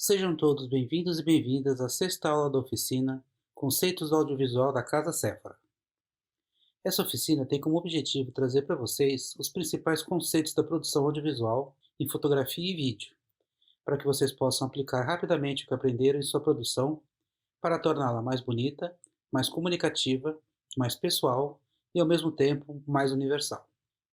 Sejam todos bem-vindos e bem-vindas à sexta aula da oficina Conceitos do Audiovisual da Casa Sephora. Essa oficina tem como objetivo trazer para vocês os principais conceitos da produção audiovisual em fotografia e vídeo, para que vocês possam aplicar rapidamente o que aprenderam em sua produção para torná-la mais bonita, mais comunicativa, mais pessoal e ao mesmo tempo mais universal.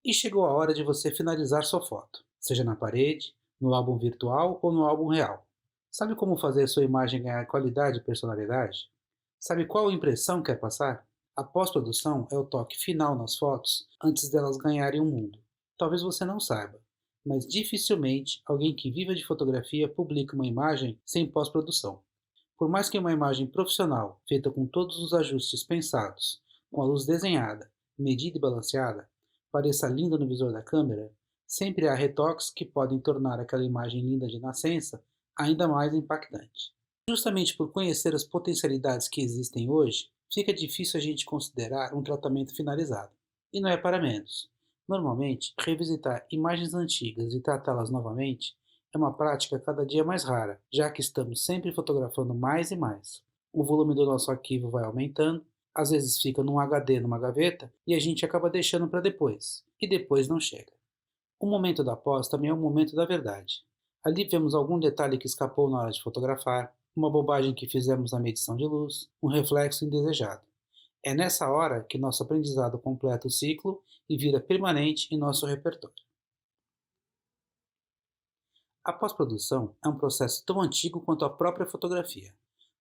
E chegou a hora de você finalizar sua foto, seja na parede, no álbum virtual ou no álbum real. Sabe como fazer sua imagem ganhar qualidade e personalidade? Sabe qual impressão quer passar? A pós-produção é o toque final nas fotos antes delas ganharem um mundo. Talvez você não saiba, mas dificilmente alguém que viva de fotografia publica uma imagem sem pós-produção. Por mais que uma imagem profissional, feita com todos os ajustes pensados, com a luz desenhada, medida e balanceada, pareça linda no visor da câmera, sempre há retoques que podem tornar aquela imagem linda de nascença ainda mais impactante. Justamente por conhecer as potencialidades que existem hoje, fica difícil a gente considerar um tratamento finalizado. E não é para menos. Normalmente, revisitar imagens antigas e tratá-las novamente é uma prática cada dia mais rara, já que estamos sempre fotografando mais e mais. O volume do nosso arquivo vai aumentando, às vezes fica num HD numa gaveta e a gente acaba deixando para depois, e depois não chega. O momento da pós também é o momento da verdade. Ali vemos algum detalhe que escapou na hora de fotografar, uma bobagem que fizemos na medição de luz, um reflexo indesejado. É nessa hora que nosso aprendizado completa o ciclo e vira permanente em nosso repertório. A pós-produção é um processo tão antigo quanto a própria fotografia.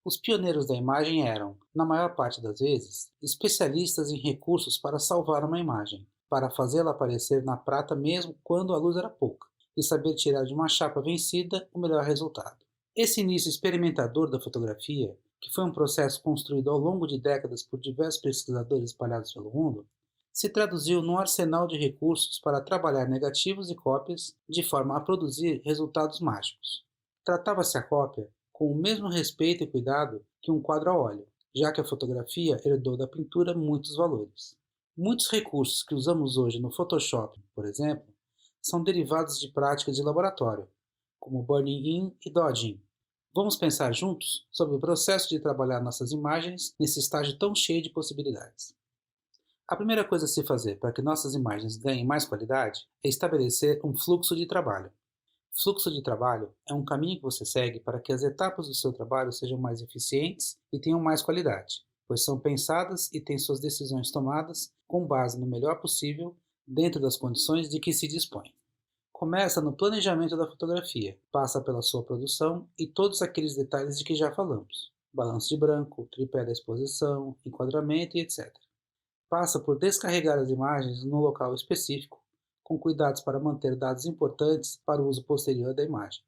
Os pioneiros da imagem eram, na maior parte das vezes, especialistas em recursos para salvar uma imagem, para fazê-la aparecer na prata mesmo quando a luz era pouca, e saber tirar de uma chapa vencida o melhor resultado. Esse início experimentador da fotografia, que foi um processo construído ao longo de décadas por diversos pesquisadores espalhados pelo mundo, se traduziu num arsenal de recursos para trabalhar negativos e cópias de forma a produzir resultados mágicos. Tratava-se a cópia com o mesmo respeito e cuidado que um quadro a óleo, já que a fotografia herdou da pintura muitos valores. Muitos recursos que usamos hoje no Photoshop, por exemplo, são derivados de práticas de laboratório, como burning in e dodging. Vamos pensar juntos sobre o processo de trabalhar nossas imagens nesse estágio tão cheio de possibilidades. A primeira coisa a se fazer para que nossas imagens ganhem mais qualidade é estabelecer um fluxo de trabalho. Fluxo de trabalho é um caminho que você segue para que as etapas do seu trabalho sejam mais eficientes e tenham mais qualidade, pois são pensadas e têm suas decisões tomadas com base no melhor possível dentro das condições de que se dispõe. Começa no planejamento da fotografia, passa pela sua produção e todos aqueles detalhes de que já falamos: balanço de branco, tripé da exposição, enquadramento e etc. Passa por descarregar as imagens no local específico, com cuidados para manter dados importantes para o uso posterior da imagem.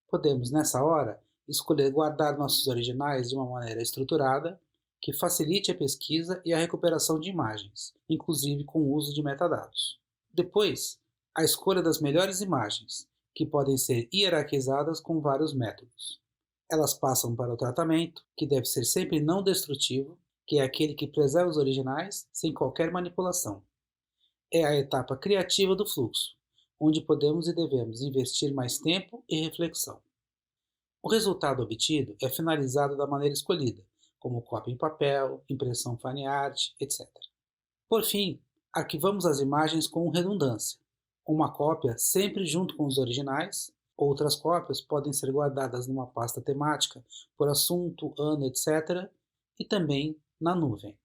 Podemos, nessa hora, escolher guardar nossos originais de uma maneira estruturada, que facilite a pesquisa e a recuperação de imagens, inclusive com o uso de metadados. Depois, a escolha das melhores imagens, que podem ser hierarquizadas com vários métodos. Elas passam para o tratamento, que deve ser sempre não destrutivo, que é aquele que preserva os originais sem qualquer manipulação. É a etapa criativa do fluxo, onde podemos e devemos investir mais tempo e reflexão. O resultado obtido é finalizado da maneira escolhida, como cópia em papel, impressão fine art, etc. Por fim, arquivamos as imagens com redundância. Uma cópia sempre junto com os originais, outras cópias podem ser guardadas numa pasta temática por assunto, ano, etc. e também na nuvem.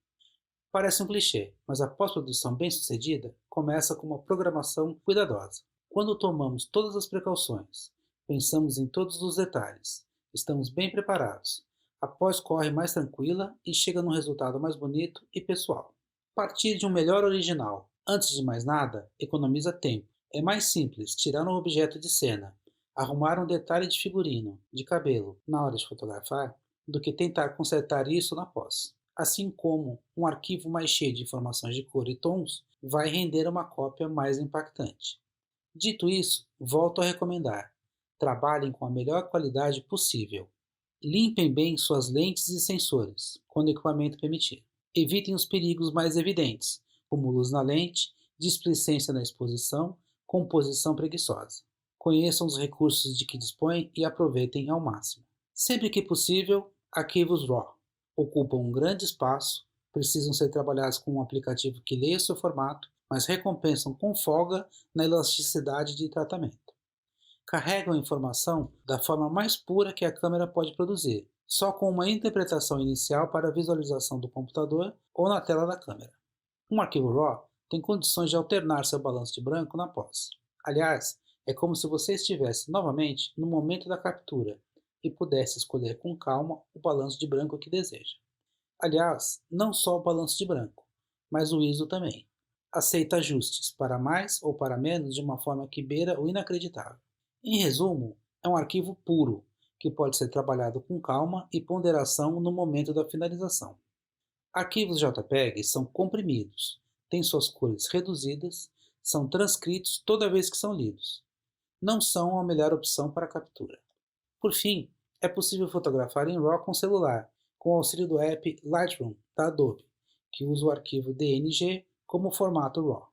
Parece um clichê, mas a pós-produção bem-sucedida começa com uma programação cuidadosa. Quando tomamos todas as precauções, pensamos em todos os detalhes, estamos bem preparados, a pós corre mais tranquila e chega num resultado mais bonito e pessoal. Partir de um melhor original, antes de mais nada, economiza tempo. É mais simples tirar um objeto de cena, arrumar um detalhe de figurino, de cabelo, na hora de fotografar, do que tentar consertar isso na pós. Assim como um arquivo mais cheio de informações de cor e tons vai render uma cópia mais impactante. Dito isso, volto a recomendar: trabalhem com a melhor qualidade possível. Limpem bem suas lentes e sensores, quando o equipamento permitir. Evitem os perigos mais evidentes, como luz na lente, displicência na exposição, composição preguiçosa. Conheçam os recursos de que dispõem e aproveitem ao máximo. Sempre que possível, arquivos RAW ocupam um grande espaço, precisam ser trabalhados com um aplicativo que leia seu formato, mas recompensam com folga na elasticidade de tratamento. Carregam a informação da forma mais pura que a câmera pode produzir, só com uma interpretação inicial para a visualização do computador ou na tela da câmera. Um arquivo RAW tem condições de alternar seu balanço de branco na pós. Aliás, é como se você estivesse novamente no momento da captura e pudesse escolher com calma o balanço de branco que deseja. Aliás, não só o balanço de branco, mas o ISO também. Aceita ajustes para mais ou para menos de uma forma que beira o inacreditável. Em resumo, é um arquivo puro, que pode ser trabalhado com calma e ponderação no momento da finalização. Arquivos JPEG são comprimidos, têm suas cores reduzidas, são transcritos toda vez que são lidos. Não são a melhor opção para captura. Por fim, é possível fotografar em RAW com celular, com o auxílio do app Lightroom da Adobe, que usa o arquivo DNG como formato RAW.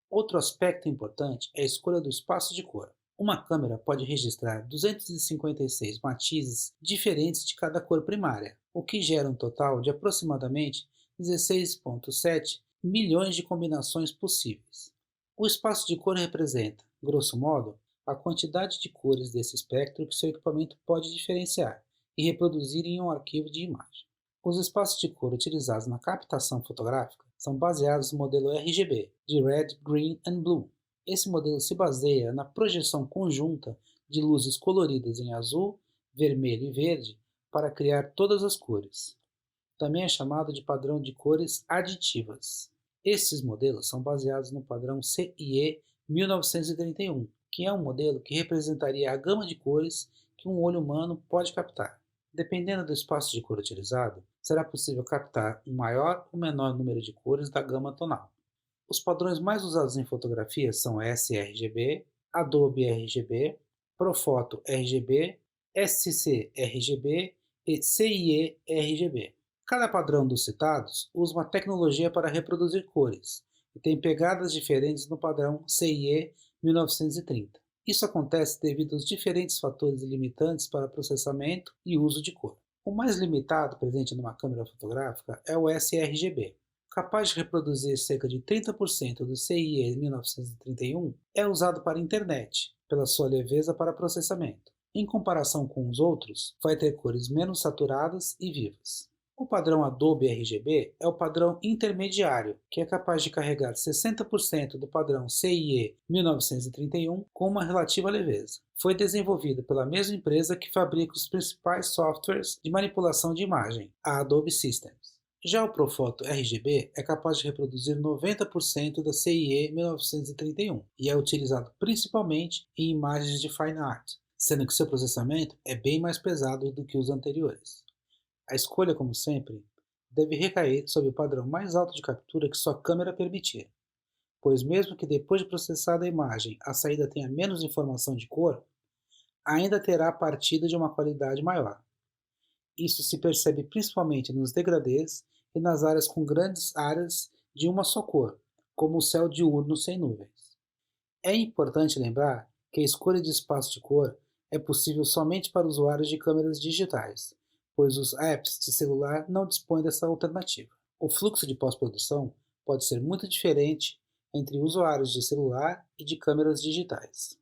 Outro aspecto importante é a escolha do espaço de cor. Uma câmera pode registrar 256 matizes diferentes de cada cor primária, o que gera um total de aproximadamente 16,7 milhões de combinações possíveis. O espaço de cor representa, grosso modo, a quantidade de cores desse espectro que seu equipamento pode diferenciar e reproduzir em um arquivo de imagem. Os espaços de cor utilizados na captação fotográfica são baseados no modelo RGB, de Red, Green and Blue. Esse modelo se baseia na projeção conjunta de luzes coloridas em azul, vermelho e verde para criar todas as cores. Também é chamado de padrão de cores aditivas. Esses modelos são baseados no padrão CIE 1931, que é um modelo que representaria a gama de cores que um olho humano pode captar. Dependendo do espaço de cor utilizado, será possível captar um maior ou menor número de cores da gama tonal. Os padrões mais usados em fotografia são sRGB, Adobe RGB, Profoto RGB, SC-RGB e CIE-RGB. Cada padrão dos citados usa uma tecnologia para reproduzir cores e tem pegadas diferentes no padrão CIE 1930. Isso acontece devido aos diferentes fatores limitantes para processamento e uso de cor. O mais limitado presente numa câmera fotográfica é o sRGB. Capaz de reproduzir cerca de 30% do CIE 1931, é usado para a internet, pela sua leveza para processamento. Em comparação com os outros, vai ter cores menos saturadas e vivas. O padrão Adobe RGB é o padrão intermediário, que é capaz de carregar 60% do padrão CIE 1931 com uma relativa leveza. Foi desenvolvido pela mesma empresa que fabrica os principais softwares de manipulação de imagem, a Adobe Systems. Já o Profoto RGB é capaz de reproduzir 90% da CIE 1931 e é utilizado principalmente em imagens de fine art, sendo que seu processamento é bem mais pesado do que os anteriores. A escolha, como sempre, deve recair sobre o padrão mais alto de captura que sua câmera permitir, pois mesmo que depois de processada a imagem a saída tenha menos informação de cor, ainda terá partida de uma qualidade maior. Isso se percebe principalmente nos degradês e nas áreas com grandes áreas de uma só cor, como o céu diurno sem nuvens. É importante lembrar que a escolha de espaço de cor é possível somente para usuários de câmeras digitais, pois os apps de celular não dispõem dessa alternativa. O fluxo de pós-produção pode ser muito diferente entre usuários de celular e de câmeras digitais.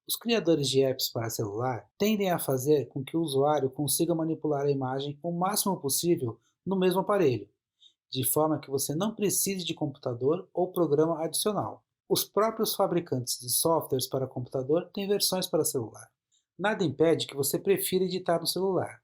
Os criadores de apps para celular tendem a fazer com que o usuário consiga manipular a imagem o máximo possível no mesmo aparelho, de forma que você não precise de computador ou programa adicional. Os próprios fabricantes de softwares para computador têm versões para celular. Nada impede que você prefira editar no celular,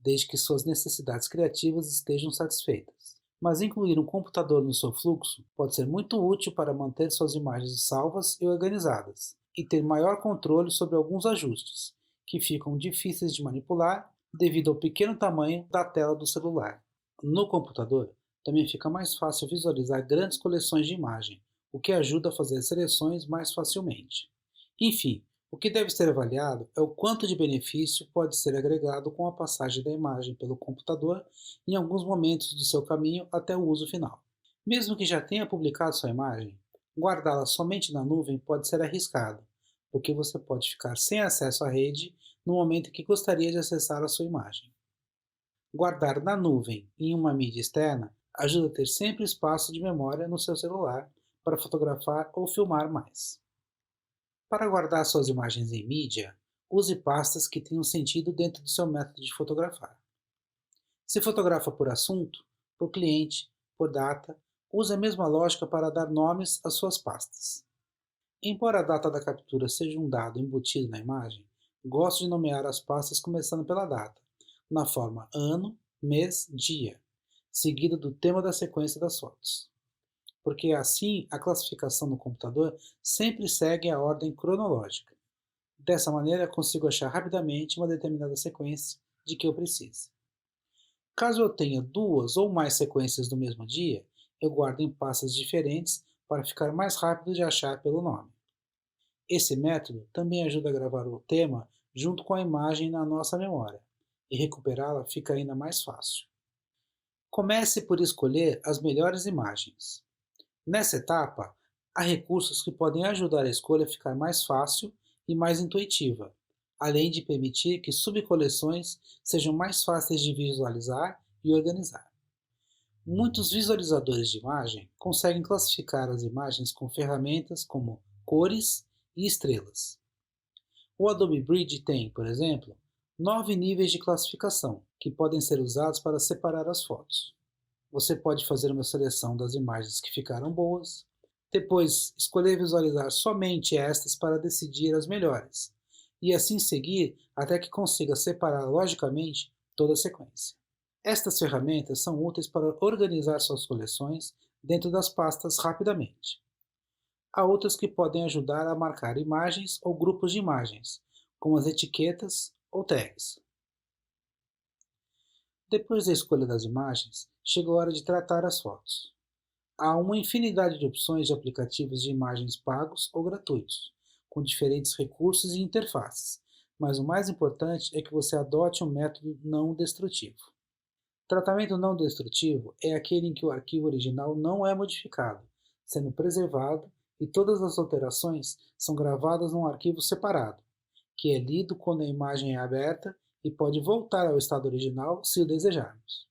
desde que suas necessidades criativas estejam satisfeitas. Mas incluir um computador no seu fluxo pode ser muito útil para manter suas imagens salvas e organizadas, e ter maior controle sobre alguns ajustes, que ficam difíceis de manipular devido ao pequeno tamanho da tela do celular. No computador, também fica mais fácil visualizar grandes coleções de imagem, o que ajuda a fazer seleções mais facilmente. Enfim, o que deve ser avaliado é o quanto de benefício pode ser agregado com a passagem da imagem pelo computador em alguns momentos do seu caminho até o uso final. Mesmo que já tenha publicado sua imagem, guardá-la somente na nuvem pode ser arriscado, porque você pode ficar sem acesso à rede no momento em que gostaria de acessar a sua imagem. Guardar na nuvem em uma mídia externa ajuda a ter sempre espaço de memória no seu celular para fotografar ou filmar mais. Para guardar suas imagens em mídia, use pastas que tenham sentido dentro do seu método de fotografar. Se fotografa por assunto, por cliente, por data, use a mesma lógica para dar nomes às suas pastas. Embora a data da captura seja um dado embutido na imagem, gosto de nomear as pastas começando pela data, na forma ano, mês, dia, seguido do tema da sequência das fotos. Porque assim a classificação no computador sempre segue a ordem cronológica. Dessa maneira consigo achar rapidamente uma determinada sequência de que eu precise. Caso eu tenha duas ou mais sequências do mesmo dia, eu guardo em pastas diferentes para ficar mais rápido de achar pelo nome. Esse método também ajuda a gravar o tema junto com a imagem na nossa memória, e recuperá-la fica ainda mais fácil. Comece por escolher as melhores imagens. Nessa etapa, há recursos que podem ajudar a escolha a ficar mais fácil e mais intuitiva, além de permitir que subcoleções sejam mais fáceis de visualizar e organizar. Muitos visualizadores de imagem conseguem classificar as imagens com ferramentas como cores e estrelas. O Adobe Bridge tem, por exemplo, 9 níveis de classificação, que podem ser usados para separar as fotos. Você pode fazer uma seleção das imagens que ficaram boas, depois escolher visualizar somente estas para decidir as melhores, e assim seguir até que consiga separar logicamente toda a sequência. Estas ferramentas são úteis para organizar suas coleções dentro das pastas rapidamente. Há outras que podem ajudar a marcar imagens ou grupos de imagens, como as etiquetas ou tags. Depois da escolha das imagens, chega a hora de tratar as fotos. Há uma infinidade de opções de aplicativos de imagens pagos ou gratuitos, com diferentes recursos e interfaces, mas o mais importante é que você adote um método não destrutivo. Tratamento não destrutivo é aquele em que o arquivo original não é modificado, sendo preservado e todas as alterações são gravadas num arquivo separado, que é lido quando a imagem é aberta e pode voltar ao estado original se o desejarmos.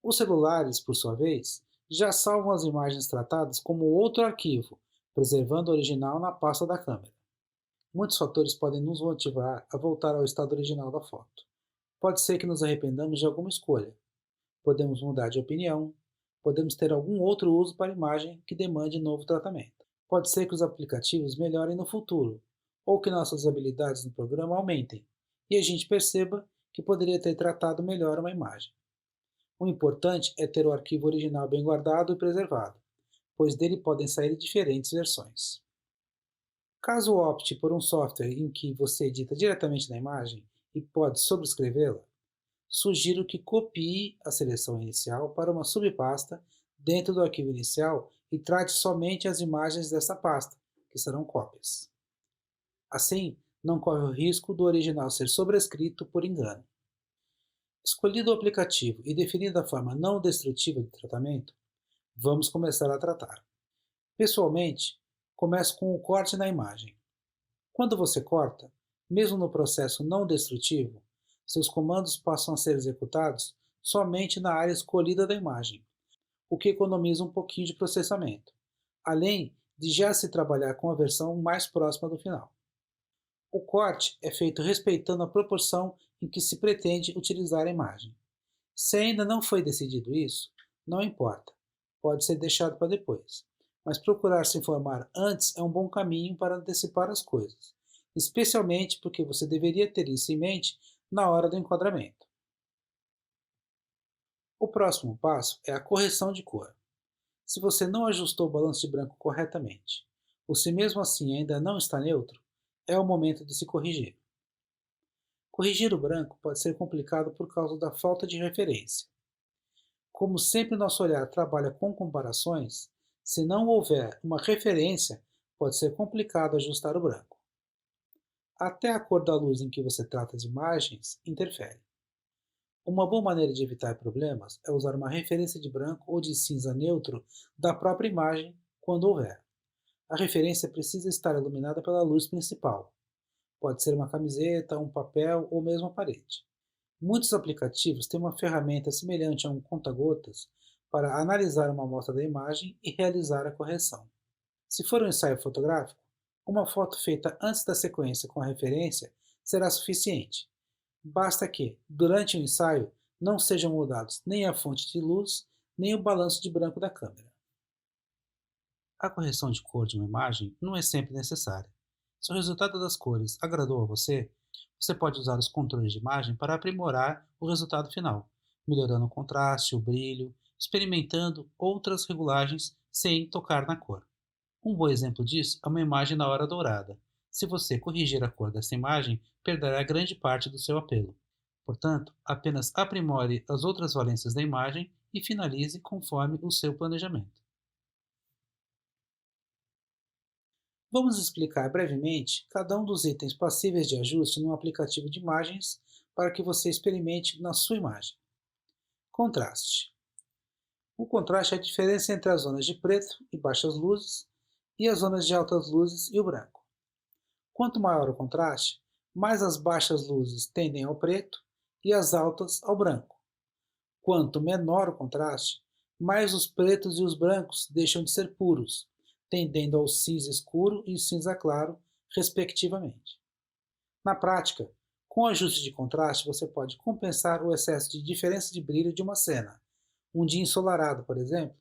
Os celulares, por sua vez, já salvam as imagens tratadas como outro arquivo, preservando o original na pasta da câmera. Muitos fatores podem nos motivar a voltar ao estado original da foto. Pode ser que nos arrependamos de alguma escolha. Podemos mudar de opinião. Podemos ter algum outro uso para a imagem que demande novo tratamento. Pode ser que os aplicativos melhorem no futuro, ou que nossas habilidades no programa aumentem, e a gente perceba que poderia ter tratado melhor uma imagem. O importante é ter o arquivo original bem guardado e preservado, pois dele podem sair diferentes versões. Caso opte por um software em que você edita diretamente na imagem e pode sobrescrevê-la, sugiro que copie a seleção inicial para uma subpasta dentro do arquivo inicial e trate somente as imagens dessa pasta, que serão cópias. Assim, não corre o risco do original ser sobrescrito por engano. Escolhido o aplicativo e definida a forma não destrutiva de tratamento, vamos começar a tratar. Pessoalmente, começo com o corte na imagem. Quando você corta, mesmo no processo não destrutivo, seus comandos passam a ser executados somente na área escolhida da imagem, o que economiza um pouquinho de processamento, além de já se trabalhar com a versão mais próxima do final. O corte é feito respeitando a proporção em que se pretende utilizar a imagem. Se ainda não foi decidido isso, não importa, pode ser deixado para depois, mas procurar se informar antes é um bom caminho para antecipar as coisas, especialmente porque você deveria ter isso em mente na hora do enquadramento. O próximo passo é a correção de cor. Se você não ajustou o balanço de branco corretamente, ou se mesmo assim ainda não está neutro, é o momento de se corrigir. Corrigir o branco pode ser complicado por causa da falta de referência. Como sempre nosso olhar trabalha com comparações, se não houver uma referência, pode ser complicado ajustar o branco. Até a cor da luz em que você trata as imagens interfere. Uma boa maneira de evitar problemas é usar uma referência de branco ou de cinza neutro da própria imagem, quando houver. a referência precisa estar iluminada pela luz principal. Pode ser uma camiseta, um papel ou mesmo a parede. Muitos aplicativos têm uma ferramenta semelhante a um conta-gotas para analisar uma amostra da imagem e realizar a correção. Se for um ensaio fotográfico, uma foto feita antes da sequência com a referência será suficiente. Basta que, durante o ensaio, não sejam mudados nem a fonte de luz, nem o balanço de branco da câmera. A correção de cor de uma imagem não é sempre necessária. Se o resultado das cores agradou a você, você pode usar os controles de imagem para aprimorar o resultado final, melhorando o contraste, o brilho, experimentando outras regulagens sem tocar na cor. Um bom exemplo disso é uma imagem na hora dourada. Se você corrigir a cor dessa imagem, perderá grande parte do seu apelo. Portanto, apenas aprimore as outras valências da imagem e finalize conforme o seu planejamento. Vamos explicar brevemente cada um dos itens passíveis de ajuste no aplicativo de imagens para que você experimente na sua imagem. Contraste. O contraste é a diferença entre as zonas de preto e baixas luzes e as zonas de altas luzes e o branco. Quanto maior o contraste, mais as baixas luzes tendem ao preto e as altas ao branco. Quanto menor o contraste, mais os pretos e os brancos deixam de ser puros, tendendo ao cinza escuro e cinza claro, respectivamente. Na prática, com o ajuste de contraste você pode compensar o excesso de diferença de brilho de uma cena, um dia ensolarado, por exemplo,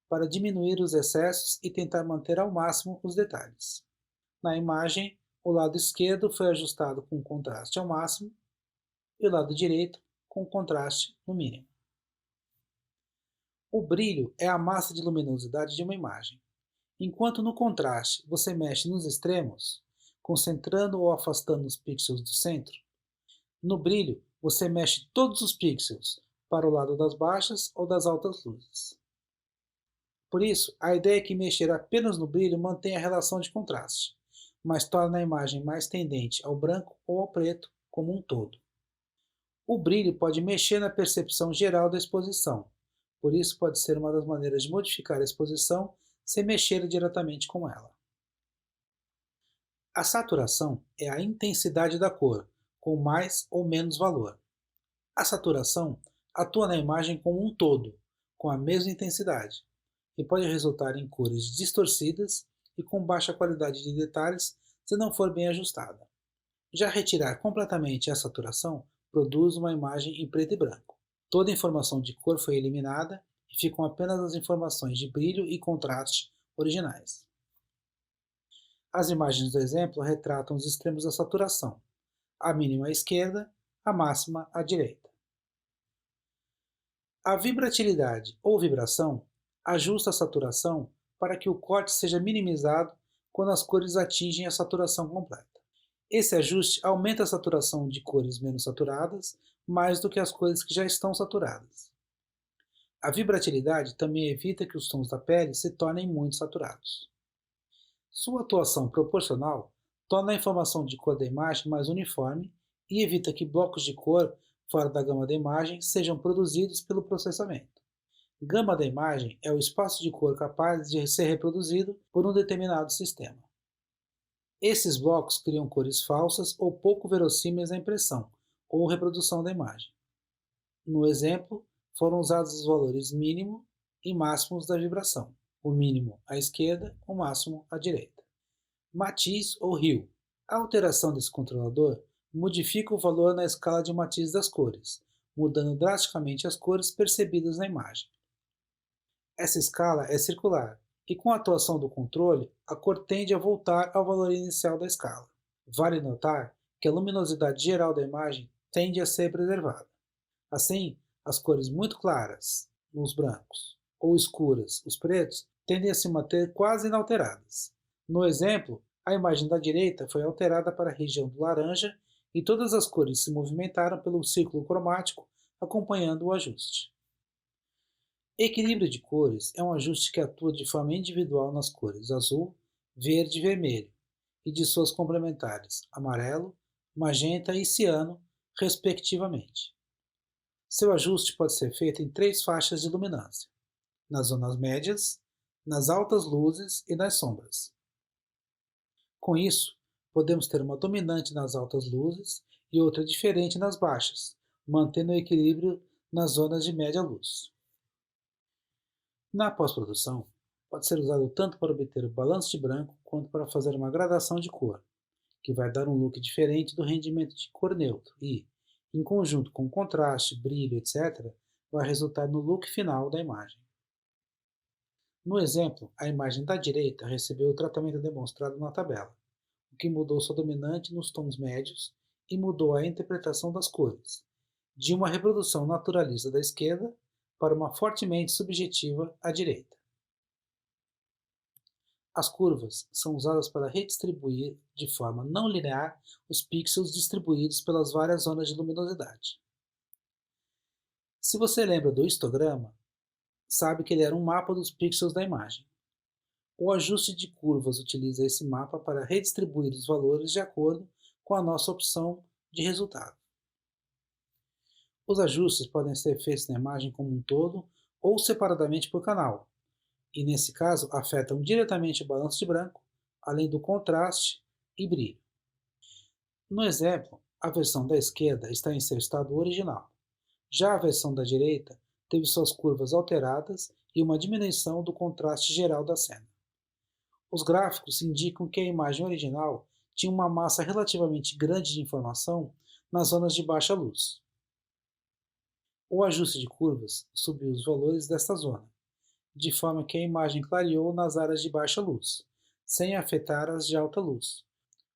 para diminuir os excessos e tentar manter ao máximo os detalhes. Na imagem, o lado esquerdo foi ajustado com contraste ao máximo e o lado direito com contraste no mínimo. O brilho é a massa de luminosidade de uma imagem. Enquanto no contraste você mexe nos extremos, concentrando ou afastando os pixels do centro, no brilho você mexe todos os pixels para o lado das baixas ou das altas luzes. Por isso, a ideia é que mexer apenas no brilho mantém a relação de contraste, mas torna a imagem mais tendente ao branco ou ao preto como um todo. O brilho pode mexer na percepção geral da exposição, por isso pode ser uma das maneiras de modificar a exposição sem mexer diretamente com ela. A saturação é a intensidade da cor, com mais ou menos valor. A saturação atua na imagem como um todo, com a mesma intensidade, e pode resultar em cores distorcidas e com baixa qualidade de detalhes se não for bem ajustada. Já retirar completamente a saturação produz uma imagem em preto e branco. Toda a informação de cor foi eliminada e ficam apenas as informações de brilho e contraste originais. As imagens do exemplo retratam os extremos da saturação, a mínima à esquerda, a máxima à direita. A vibratilidade ou vibração ajusta a saturação para que o corte seja minimizado quando as cores atingem a saturação completa. Esse ajuste aumenta a saturação de cores menos saturadas mais do que as cores que já estão saturadas. A vibratilidade também evita que os tons da pele se tornem muito saturados. Sua atuação proporcional torna a informação de cor da imagem mais uniforme e evita que blocos de cor fora da gama da imagem sejam produzidos pelo processamento. Gama da imagem é o espaço de cor capaz de ser reproduzido por um determinado sistema. Esses blocos criam cores falsas ou pouco verossímeis na impressão ou reprodução da imagem. No exemplo, foram usados os valores mínimo e máximos da vibração, o mínimo à esquerda, o máximo à direita. Matiz ou hue. A alteração desse controlador modifica o valor na escala de matiz das cores, mudando drasticamente as cores percebidas na imagem. Essa escala é circular, e com a atuação do controle, a cor tende a voltar ao valor inicial da escala. Vale notar que a luminosidade geral da imagem tende a ser preservada. Assim, as cores muito claras, os brancos, ou escuras, os pretos, tendem a se manter quase inalteradas. No exemplo, a imagem da direita foi alterada para a região do laranja e todas as cores se movimentaram pelo círculo cromático acompanhando o ajuste. Equilíbrio de cores é um ajuste que atua de forma individual nas cores azul, verde e vermelho, e de suas complementares amarelo, magenta e ciano, respectivamente. Seu ajuste pode ser feito em 3 faixas de luminância: nas zonas médias, nas altas luzes e nas sombras. Com isso, podemos ter uma dominante nas altas luzes e outra diferente nas baixas, mantendo o equilíbrio nas zonas de média luz. Na pós-produção, pode ser usado tanto para obter o balanço de branco quanto para fazer uma gradação de cor, que vai dar um look diferente do rendimento de cor neutro e, em conjunto com contraste, brilho, etc., vai resultar no look final da imagem. No exemplo, a imagem da direita recebeu o tratamento demonstrado na tabela, o que mudou sua dominante nos tons médios e mudou a interpretação das cores, de uma reprodução naturalista da esquerda para uma fortemente subjetiva à direita. As curvas são usadas para redistribuir de forma não linear os pixels distribuídos pelas várias zonas de luminosidade. Se você lembra do histograma, sabe que ele era um mapa dos pixels da imagem. O ajuste de curvas utiliza esse mapa para redistribuir os valores de acordo com a nossa opção de resultado. Os ajustes podem ser feitos na imagem como um todo ou separadamente por canal, e nesse caso afetam diretamente o balanço de branco, além do contraste e brilho. No exemplo, a versão da esquerda está em seu estado original. Já a versão da direita teve suas curvas alteradas e uma diminuição do contraste geral da cena. Os gráficos indicam que a imagem original tinha uma massa relativamente grande de informação nas zonas de baixa luz. O ajuste de curvas subiu os valores desta zona, de forma que a imagem clareou nas áreas de baixa luz, sem afetar as de alta luz,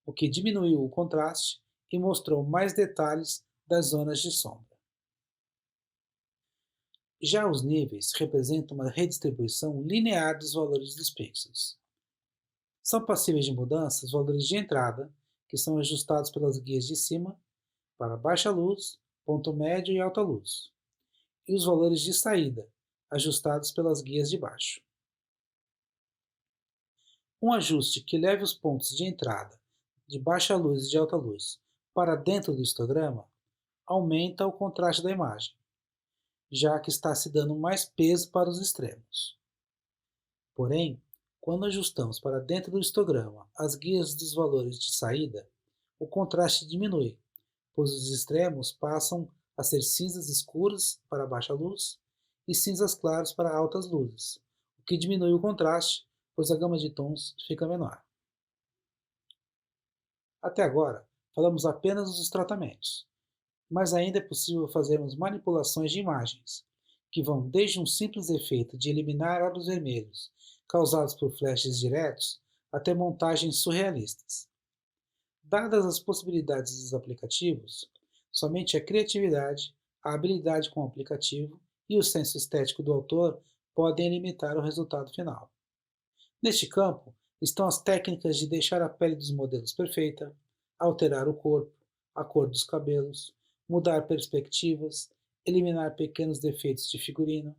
o que diminuiu o contraste e mostrou mais detalhes das zonas de sombra. Já os níveis representam uma redistribuição linear dos valores dos pixels. São passíveis de mudança os valores de entrada, que são ajustados pelas guias de cima, para baixa luz, ponto médio e alta luz, e os valores de saída, ajustados pelas guias de baixo. Um ajuste que leve os pontos de entrada, de baixa luz e de alta luz, para dentro do histograma, aumenta o contraste da imagem, já que está se dando mais peso para os extremos. Porém, quando ajustamos para dentro do histograma as guias dos valores de saída, o contraste diminui, pois os extremos passam a ser cinzas escuras para baixa luz e cinzas claras para altas luzes, o que diminui o contraste, pois a gama de tons fica menor. Até agora, falamos apenas dos tratamentos, mas ainda é possível fazermos manipulações de imagens, que vão desde um simples efeito de eliminar olhos vermelhos causados por flashes diretos até montagens surrealistas. Dadas as possibilidades dos aplicativos, somente a criatividade, a habilidade com o aplicativo e o senso estético do autor podem limitar o resultado final. Neste campo estão as técnicas de deixar a pele dos modelos perfeita, alterar o corpo, a cor dos cabelos, mudar perspectivas, eliminar pequenos defeitos de figurino,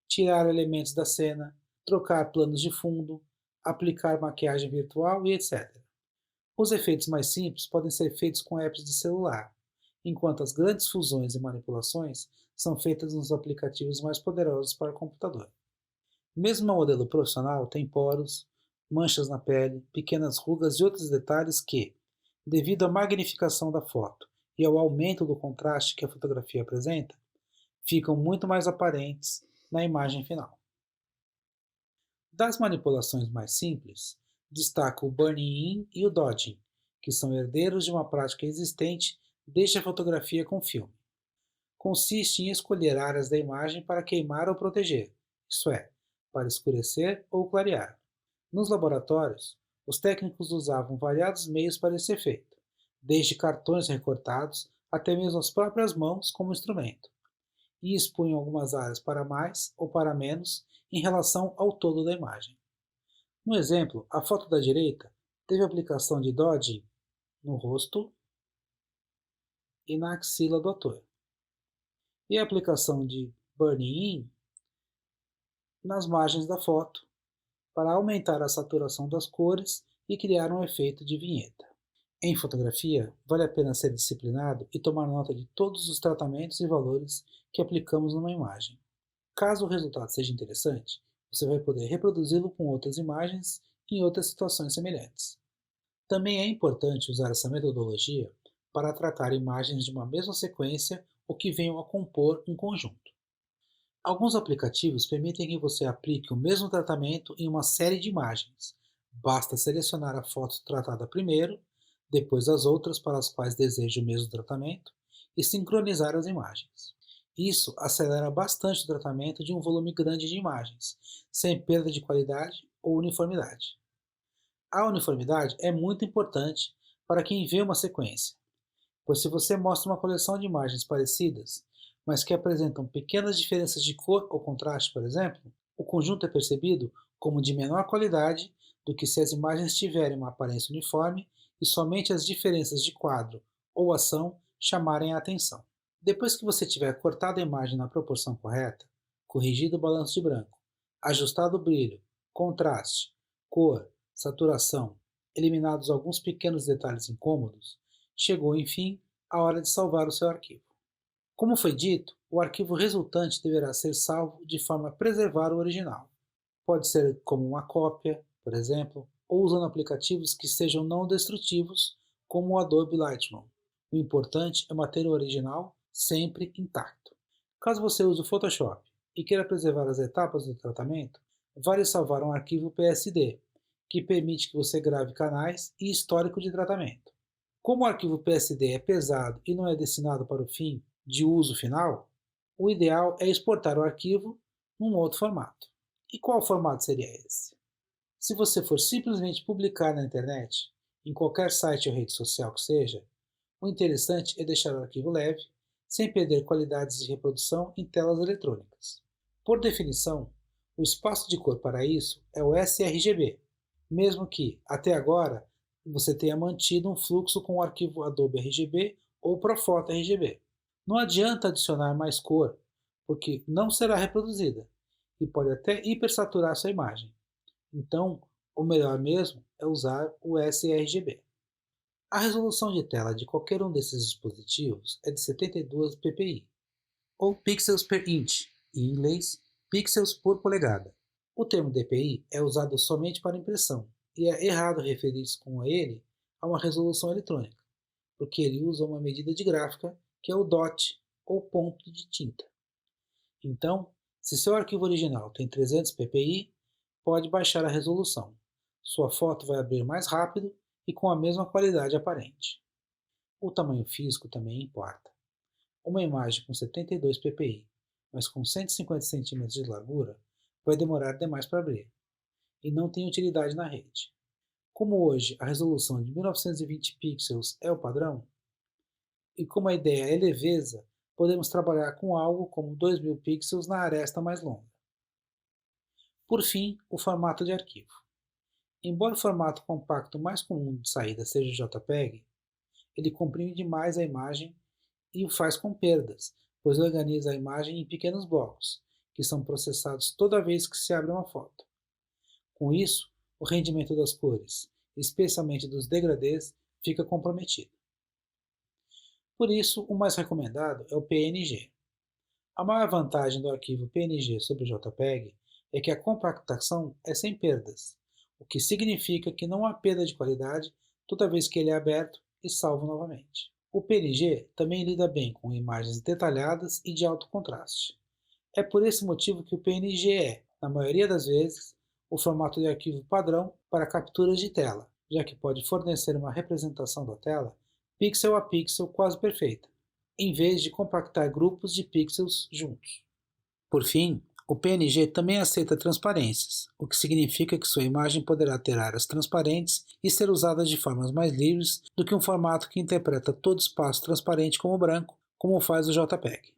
tirar elementos da cena, trocar planos de fundo, aplicar maquiagem virtual e etc. Os efeitos mais simples podem ser feitos com apps de celular, enquanto as grandes fusões e manipulações são feitas nos aplicativos mais poderosos para o computador. Mesmo um modelo profissional tem poros, manchas na pele, pequenas rugas e outros detalhes que, devido à magnificação da foto e ao aumento do contraste que a fotografia apresenta, ficam muito mais aparentes na imagem final. Das manipulações mais simples, destaco o burn-in e o dodging, que são herdeiros de uma prática existente desde a fotografia com filme. Consiste em escolher áreas da imagem para queimar ou proteger, isto é, para escurecer ou clarear. Nos laboratórios, os técnicos usavam variados meios para esse efeito, desde cartões recortados até mesmo as próprias mãos como instrumento, e expunham algumas áreas para mais ou para menos em relação ao todo da imagem. No exemplo, a foto da direita teve aplicação de dodging no rosto e na axila do ator, e a aplicação de burn-in nas margens da foto, para aumentar a saturação das cores e criar um efeito de vinheta. Em fotografia, vale a pena ser disciplinado e tomar nota de todos os tratamentos e valores que aplicamos numa imagem. Caso o resultado seja interessante, você vai poder reproduzi-lo com outras imagens em outras situações semelhantes. Também é importante usar essa metodologia para tratar imagens de uma mesma sequência ou que venham a compor um conjunto. Alguns aplicativos permitem que você aplique o mesmo tratamento em uma série de imagens. Basta selecionar a foto tratada primeiro, depois as outras para as quais deseja o mesmo tratamento e sincronizar as imagens. Isso acelera bastante o tratamento de um volume grande de imagens, sem perda de qualidade ou uniformidade. A uniformidade é muito importante para quem vê uma sequência, pois se você mostra uma coleção de imagens parecidas, mas que apresentam pequenas diferenças de cor ou contraste, por exemplo, o conjunto é percebido como de menor qualidade do que se as imagens tiverem uma aparência uniforme e somente as diferenças de quadro ou ação chamarem a atenção. Depois que você tiver cortado a imagem na proporção correta, corrigido o balanço de branco, ajustado o brilho, contraste, cor, saturação, eliminados alguns pequenos detalhes incômodos, chegou, enfim, a hora de salvar o seu arquivo. Como foi dito, o arquivo resultante deverá ser salvo de forma a preservar o original. Pode ser como uma cópia, por exemplo, ou usando aplicativos que sejam não destrutivos, como o Adobe Lightroom. O importante é manter o original sempre intacto. Caso você use o Photoshop e queira preservar as etapas do tratamento, vale salvar um arquivo PSD, que permite que você grave canais e histórico de tratamento. Como o arquivo PSD é pesado e não é destinado para o fim de uso final, o ideal é exportar o arquivo num outro formato. E qual formato seria esse? Se você for simplesmente publicar na internet, em qualquer site ou rede social que seja, o interessante é deixar o arquivo leve, sem perder qualidades de reprodução em telas eletrônicas. Por definição, o espaço de cor para isso é o sRGB, mesmo que, até agora, você tenha mantido um fluxo com o arquivo Adobe RGB ou Profoto RGB. Não adianta adicionar mais cor, porque não será reproduzida e pode até hipersaturar sua imagem. Então, o melhor mesmo é usar o sRGB. A resolução de tela de qualquer um desses dispositivos é de 72 ppi, ou pixels per inch, em inglês, pixels por polegada. O termo dpi é usado somente para impressão, e é errado referir-se com ele a uma resolução eletrônica, porque ele usa uma medida de gráfica que é o dot, ou ponto de tinta. Então, se seu arquivo original tem 300 ppi, pode baixar a resolução. Sua foto vai abrir mais rápido e com a mesma qualidade aparente. O tamanho físico também importa. Uma imagem com 72 ppi, mas com 150 cm de largura, vai demorar demais para abrir, e não tem utilidade na rede. Como hoje a resolução de 1920 pixels é o padrão, e como a ideia é leveza, podemos trabalhar com algo como 2000 pixels na aresta mais longa. Por fim, o formato de arquivo. Embora o formato compacto mais comum de saída seja o JPEG, ele comprime demais a imagem e o faz com perdas, pois organiza a imagem em pequenos blocos, que são processados toda vez que se abre uma foto. Com isso, o rendimento das cores, especialmente dos degradês, fica comprometido. Por isso, o mais recomendado é o PNG. A maior vantagem do arquivo PNG sobre o JPEG é que a compactação é sem perdas, o que significa que não há perda de qualidade toda vez que ele é aberto e salvo novamente. O PNG também lida bem com imagens detalhadas e de alto contraste. É por esse motivo que o PNG é, na maioria das vezes, o formato de arquivo padrão para capturas de tela, já que pode fornecer uma representação da tela pixel a pixel quase perfeita, em vez de compactar grupos de pixels juntos. Por fim, o PNG também aceita transparências, o que significa que sua imagem poderá ter áreas transparentes e ser usada de formas mais livres do que um formato que interpreta todo espaço transparente como branco, como faz o JPEG.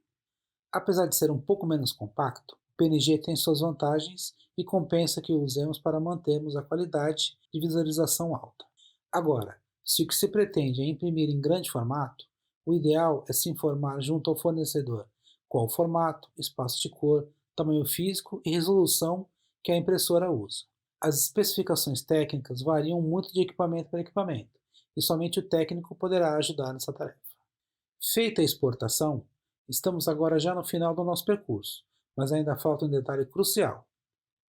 Apesar de ser um pouco menos compacto, o PNG tem suas vantagens e compensa que o usemos para mantermos a qualidade de visualização alta. Agora, se o que se pretende é imprimir em grande formato, o ideal é se informar junto ao fornecedor qual o formato, espaço de cor, tamanho físico e resolução que a impressora usa. As especificações técnicas variam muito de equipamento para equipamento, e somente o técnico poderá ajudar nessa tarefa. Feita a exportação, estamos agora já no final do nosso percurso, mas ainda falta um detalhe crucial: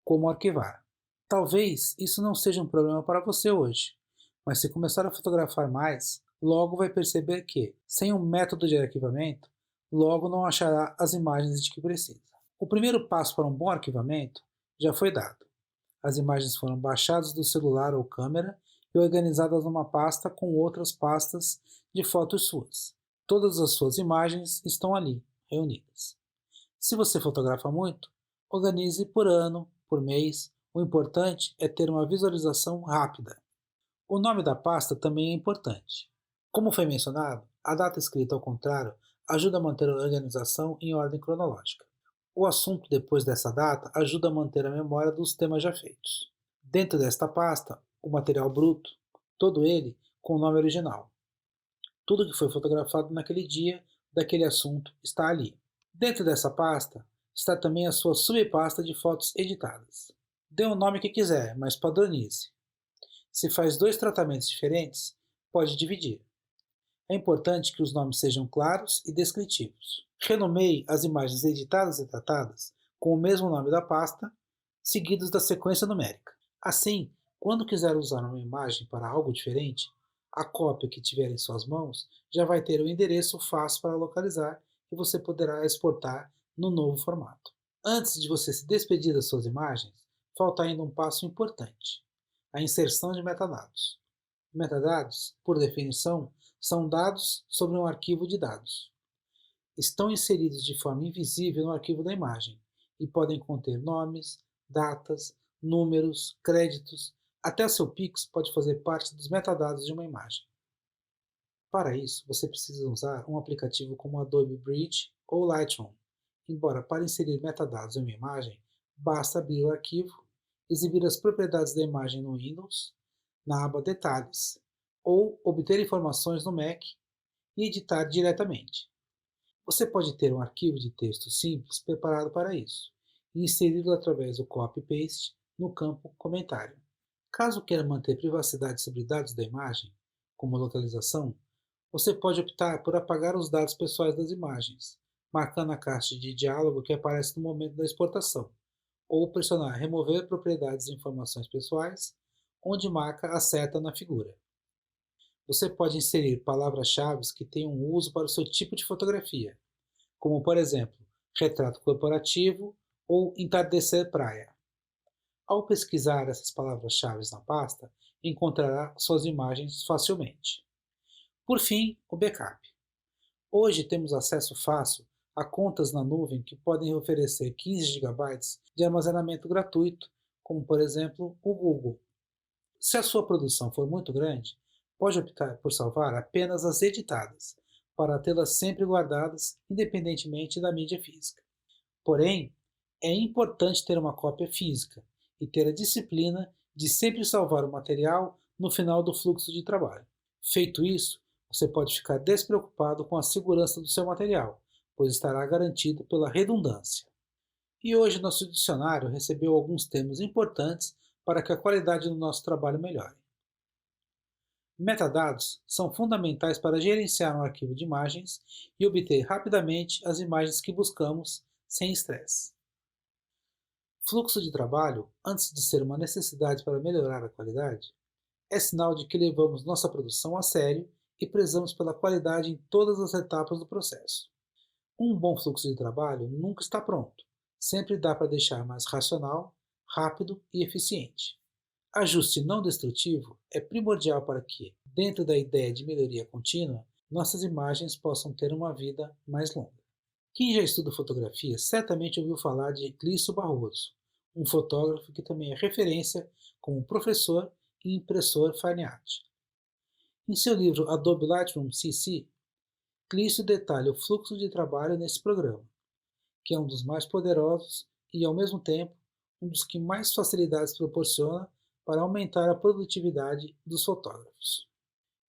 como arquivar. Talvez isso não seja um problema para você hoje, Mas se começar a fotografar mais, logo vai perceber que, sem um método de arquivamento, logo não achará as imagens de que precisa. O primeiro passo para um bom arquivamento já foi dado. As imagens foram baixadas do celular ou câmera e organizadas numa pasta com outras pastas de fotos suas. Todas as suas imagens estão ali, reunidas. Se você fotografa muito, organize por ano, por mês. O importante é ter uma visualização rápida. O nome da pasta também é importante. Como foi mencionado, a data escrita ao contrário ajuda a manter a organização em ordem cronológica. O assunto depois dessa data ajuda a manter a memória dos temas já feitos. Dentro desta pasta, o material bruto, todo ele com o nome original. Tudo que foi fotografado naquele dia, daquele assunto, está ali. Dentro dessa pasta está também a sua subpasta de fotos editadas. Dê o nome que quiser, mas padronize. Se faz dois tratamentos diferentes, pode dividir. É importante que os nomes sejam claros e descritivos. Renomeie as imagens editadas e tratadas com o mesmo nome da pasta, seguidos da sequência numérica. Assim, quando quiser usar uma imagem para algo diferente, a cópia que tiver em suas mãos já vai ter o endereço fácil para localizar e você poderá exportar no novo formato. Antes de você se despedir das suas imagens, falta ainda um passo importante: a inserção de metadados. Metadados, por definição, são dados sobre um arquivo de dados. Estão inseridos de forma invisível no arquivo da imagem e podem conter nomes, datas, números, créditos, até o seu Pix pode fazer parte dos metadados de uma imagem. Para isso, você precisa usar um aplicativo como Adobe Bridge ou Lightroom. Embora para inserir metadados em uma imagem, basta abrir o arquivo, exibir as propriedades da imagem no Windows, na aba Detalhes, ou obter informações no Mac e editar diretamente. Você pode ter um arquivo de texto simples preparado para isso e inseri-lo através do copy-paste no campo Comentário. Caso queira manter privacidade sobre dados da imagem, como localização, você pode optar por apagar os dados pessoais das imagens, marcando a caixa de diálogo que aparece no momento da exportação, ou pressionar Remover propriedades e informações pessoais, onde marca a seta na figura. Você pode inserir palavras-chave que tenham uso para o seu tipo de fotografia, como por exemplo, retrato corporativo ou entardecer praia. Ao pesquisar essas palavras-chave na pasta, encontrará suas imagens facilmente. Por fim, o backup. Hoje temos acesso fácil a contas na nuvem que podem oferecer 15 GB de armazenamento gratuito, como por exemplo o Google. Se a sua produção for muito grande, pode optar por salvar apenas as editadas, para tê-las sempre guardadas, independentemente da mídia física. Porém, é importante ter uma cópia física e ter a disciplina de sempre salvar o material no final do fluxo de trabalho. Feito isso, você pode ficar despreocupado com a segurança do seu material, pois estará garantido pela redundância. E hoje nosso dicionário recebeu alguns termos importantes para que a qualidade do nosso trabalho melhore. Metadados são fundamentais para gerenciar um arquivo de imagens e obter rapidamente as imagens que buscamos sem estresse. Fluxo de trabalho, antes de ser uma necessidade para melhorar a qualidade, é sinal de que levamos nossa produção a sério e prezamos pela qualidade em todas as etapas do processo. Um bom fluxo de trabalho nunca está pronto, sempre dá para deixar mais racional, rápido e eficiente. Ajuste não destrutivo é primordial para que, dentro da ideia de melhoria contínua, nossas imagens possam ter uma vida mais longa. Quem já estuda fotografia certamente ouviu falar de Clício Barroso, um fotógrafo que também é referência como professor e impressor fine art. Em seu livro Adobe Lightroom CC, Clício detalha o fluxo de trabalho nesse programa, que é um dos mais poderosos e, ao mesmo tempo, um dos que mais facilidades proporciona para aumentar a produtividade dos fotógrafos.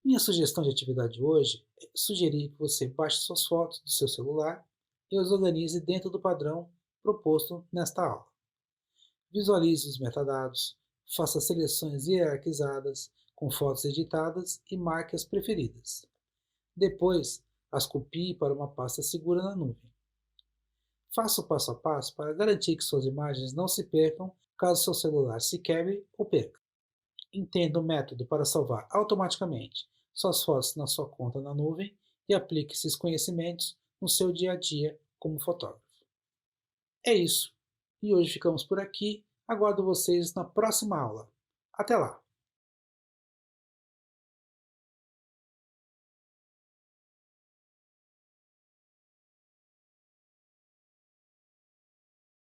Minha sugestão de atividade hoje é sugerir que você baixe suas fotos do seu celular e as organize dentro do padrão proposto nesta aula. Visualize os metadados, faça seleções hierarquizadas com fotos editadas e marque as preferidas. Depois, as copie para uma pasta segura na nuvem. Faça o passo a passo para garantir que suas imagens não se percam caso seu celular se quebre ou perca. Entenda o método para salvar automaticamente suas fotos na sua conta na nuvem e aplique esses conhecimentos no seu dia a dia como fotógrafo. É isso. E hoje ficamos por aqui. Aguardo vocês na próxima aula. Até lá!